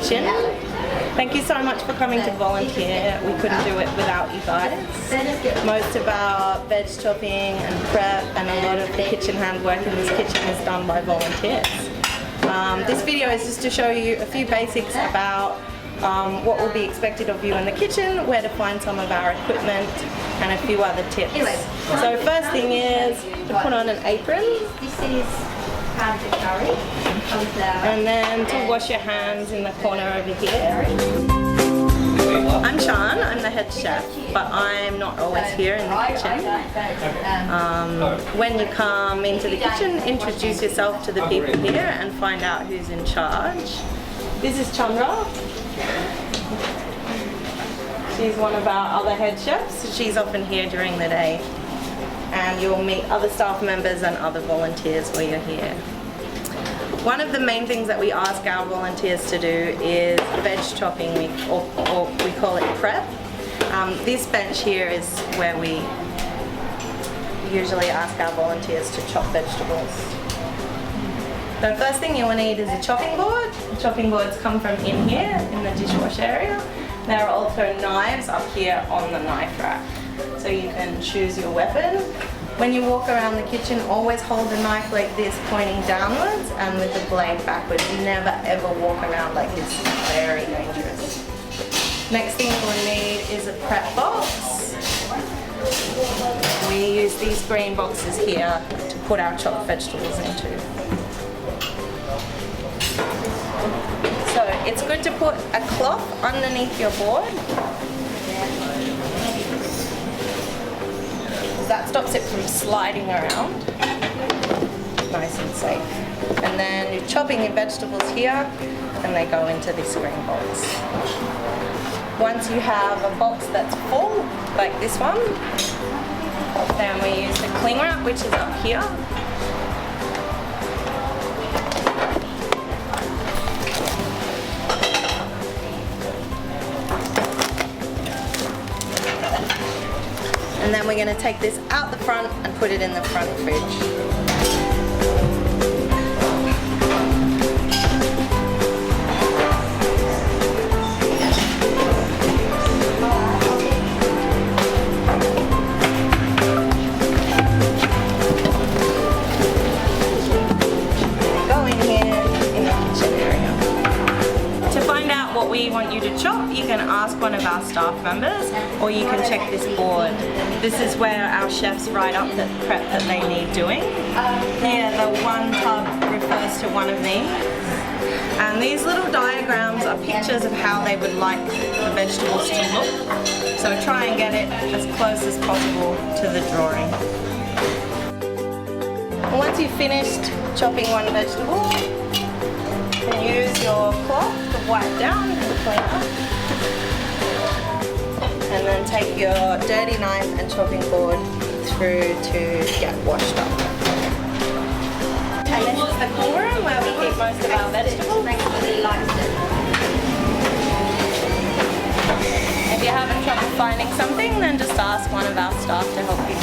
kitchen. Thank you so much for coming to volunteer. We couldn't do it without you guys. Most of our veg chopping and prep and a lot of the kitchen handwork in this kitchen is done by volunteers. This video is just to show you a few basics about what will be expected of you in the kitchen, where to find some of our equipment, and a few other tips. So first thing is to put on an apron. This is curry, cauliflower. And then to wash your hands in the corner over here. I'm Sean, I'm the head chef, but I'm not always here in the kitchen. When you come into the kitchen, introduce yourself to the people here and find out who's in charge. This is Chandra. She's one of our other head chefs. She's often here during the day. And you'll meet other staff members and other volunteers while you're here. One of the main things that we ask our volunteers to do is veg chopping, or we call it prep. This bench here is where we usually ask our volunteers to chop vegetables. The first thing you will need is a chopping board. The chopping boards come from in here, in the dishwash area. There are also knives up here on the knife rack, so you can choose your weapon. When you walk around the kitchen, always hold the knife like this, pointing downwards and with the blade backwards. Never ever walk around like this. It's very dangerous. Next thing we'll need is a prep box. We use these green boxes here to put our chopped vegetables into. So it's good to put a cloth underneath your board. That stops it from sliding around. Nice and safe. And then you're chopping your vegetables here and they go into this green box. Once you have a box that's full, like this one, then we use the cling wrap, which is up here. And then we're going to take this out the front and put it in the front fridge. Go in here in the kitchen area. To find out what we want you to chop, you can ask one of our staff members, or you can check this board. This is where our chefs write up the prep that they need doing. Here, the one tub refers to one of these. And these little diagrams are pictures of how they would like the vegetables to look. So try and get it as close as possible to the drawing. And once you've finished chopping one vegetable, you can use your cloth to wipe down and clean up. And then take your dirty knife and chopping board through to get washed up. And this is the cool room where we keep most of our vegetables. If you're having trouble finding something, then just ask one of our staff to help you.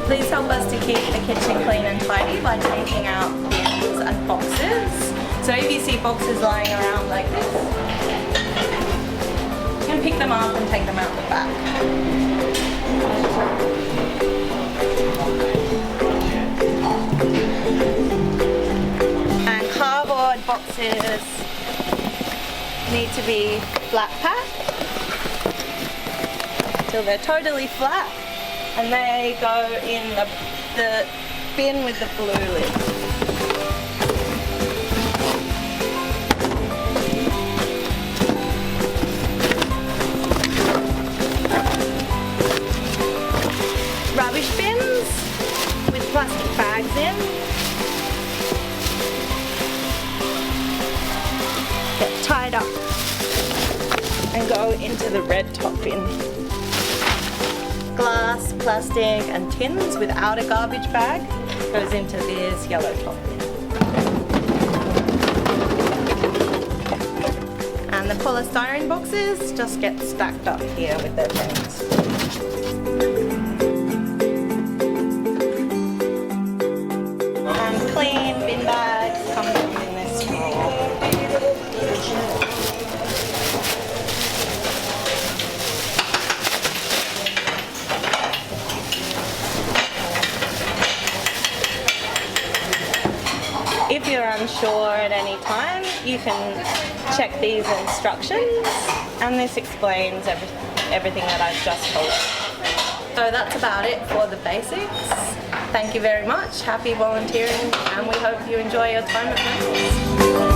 Please help us to keep the kitchen clean and tidy by taking out bins and boxes. So if you see boxes lying around like this, you can pick them up and take them out the back. And cardboard boxes need to be flat packed till they're totally flat, and they go in the bin with the blue lid. Rubbish bins with plastic bags in. Get tied up and go into the red top bin. Glass, plastic and tins without a garbage bag goes into this yellow top bin. And the polystyrene boxes just get stacked up here with their bins. And clean bin bags come in this unsure at any time, you can check these instructions, and this explains everything that I've just told you. So that's about it for the basics. Thank you very much. Happy volunteering, and we hope you enjoy your time at Lentil.